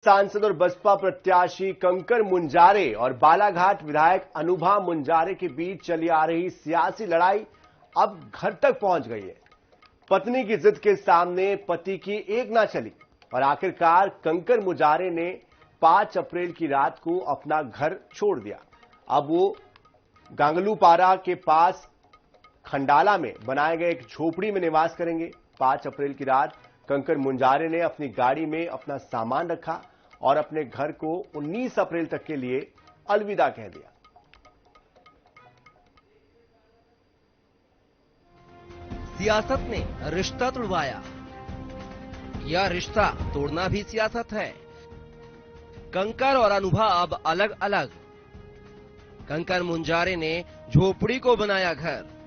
सांसद और बसपा प्रत्याशी कंकर मुंजारे और बालाघाट विधायक अनुभा मुंजारे के बीच चली आ रही सियासी लड़ाई अब घर तक पहुंच गई है। पत्नी की जिद के सामने पति की एक ना चली और आखिरकार कंकर मुंजारे ने 5 अप्रैल की रात को अपना घर छोड़ दिया। अब वो गांगलूपारा के पास खंडाला में बनाए गए एक झोपड़ी में निवास करेंगे। 5 अप्रैल की रात कंकर मुंजारे ने अपनी गाड़ी में अपना सामान रखा और अपने घर को 19 अप्रैल तक के लिए अलविदा कह दिया। सियासत ने रिश्ता तुड़वाया, यह रिश्ता तोड़ना भी सियासत है। कंकर और अनुभा अब अलग अलग। कंकर मुंजारे ने झोपड़ी को बनाया घर।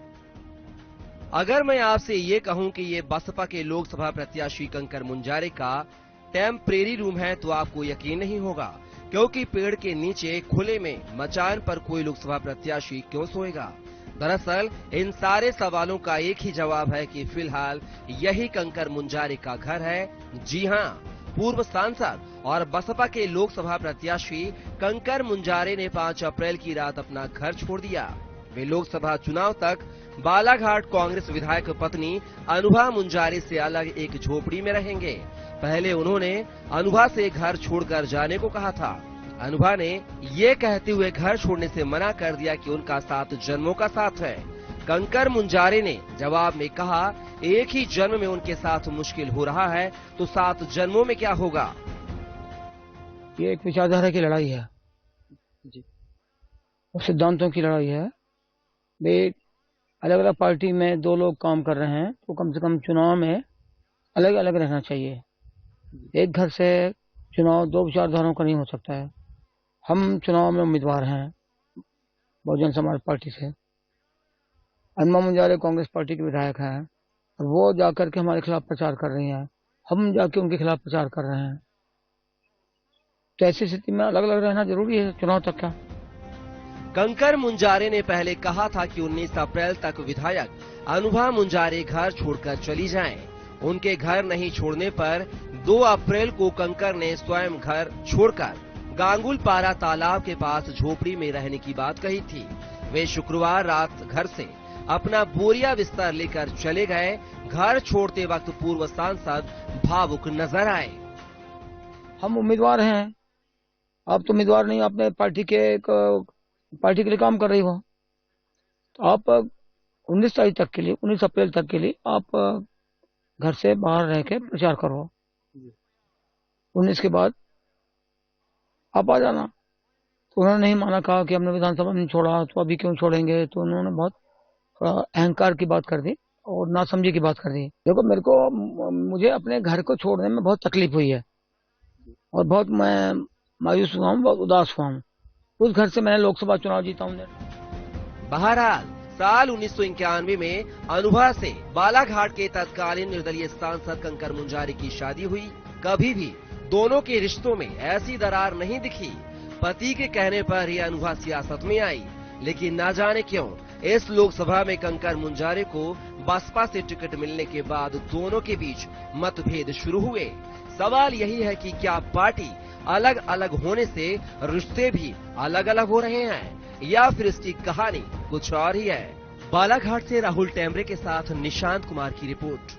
अगर मैं आपसे ये कहूं कि ये बसपा के लोकसभा प्रत्याशी कंकर मुंजारे का टेम्परेरी रूम है तो आपको यकीन नहीं होगा, क्योंकि पेड़ के नीचे खुले में मचान पर कोई लोकसभा प्रत्याशी क्यों सोएगा। दरअसल इन सारे सवालों का एक ही जवाब है कि फिलहाल यही कंकर मुंजारे का घर है। जी हां, पूर्व सांसद और बसपा के लोकसभा प्रत्याशी कंकर मुंजारे ने 5 अप्रैल की रात अपना घर छोड़ दिया। वे लोकसभा चुनाव तक बालाघाट कांग्रेस विधायक पत्नी अनुभा मुंजारे से अलग एक झोपड़ी में रहेंगे। पहले उन्होंने अनुभा से घर छोड़कर जाने को कहा था। अनुभा ने ये कहते हुए घर छोड़ने से मना कर दिया कि उनका 7 जन्मों का साथ है। कंकर मुंजारे ने जवाब में कहा, एक ही जन्म में उनके साथ मुश्किल हो रहा है तो 7 जन्मों में क्या होगा। ये एक विचारधारा की लड़ाई है जी, और सिद्धांतों की लड़ाई है। वे अलग अलग पार्टी में 2 लोग काम कर रहे हैं तो कम से कम चुनाव में अलग अलग रहना चाहिए। एक घर से चुनाव 2 विचारधाराओं का नहीं हो सकता है। हम चुनाव में उम्मीदवार हैं बहुजन समाज पार्टी से। अनुभा मुंजारे कांग्रेस पार्टी के विधायक हैं और वो जाकर के हमारे खिलाफ प्रचार कर रही हैं, हम जाके उनके खिलाफ प्रचार कर रहे हैं। तो ऐसी स्थिति में अलग अलग रहना जरूरी है चुनाव तक का। कंकर मुंजारे ने पहले कहा था कि 19 अप्रैल तक विधायक अनुभा मुंजारे घर छोड़कर चली जाएं। उनके घर नहीं छोड़ने पर 2 अप्रैल को कंकर ने स्वयं घर छोड़कर गांगुलपारा तालाब के पास झोपड़ी में रहने की बात कही थी। वे शुक्रवार रात घर से अपना बोरिया बिस्तर लेकर चले गए। घर छोड़ते वक्त पूर्व सांसद भावुक नजर आए। हम उम्मीदवार हैं, आप तो उम्मीदवार नहीं, आपने पार्टी के लिए काम कर रही हो, तो आप 19 तारीख तक के लिए 19 अप्रैल तक के लिए आप घर से बाहर रह के प्रचार करो। 19 के बाद आप आ जाना। तो उन्होंने नहीं माना, कहा कि हमने विधानसभा में छोड़ा तो अभी क्यों छोड़ेंगे। तो उन्होंने बहुत थोड़ा अहंकार की बात कर दी और नासमझी की बात कर दी। देखो, मुझे अपने घर को छोड़ने में बहुत तकलीफ हुई है और बहुत मैं मायूस हुआ हूँ, बहुत उदास हुआ हूँ। उस घर से मैंने लोकसभा चुनाव जीता हूँ। बहरहाल साल 1991 में अनुभा से बालाघाट के तत्कालीन निर्दलीय सांसद कंकर मुंजारे की शादी हुई। कभी भी दोनों के रिश्तों में ऐसी दरार नहीं दिखी। पति के कहने पर ही अनुभा सियासत में आई, लेकिन ना जाने क्यों इस लोकसभा में कंकर मुंजारे को बसपा से टिकट मिलने के बाद दोनों के बीच मतभेद शुरू हुए। सवाल यही है कि क्या पार्टी अलग अलग होने से रिश्ते भी अलग अलग हो रहे हैं या फिर इसकी कहानी कुछ और ही है। बालाघाट से राहुल टेमरे के साथ निशांत कुमार की रिपोर्ट।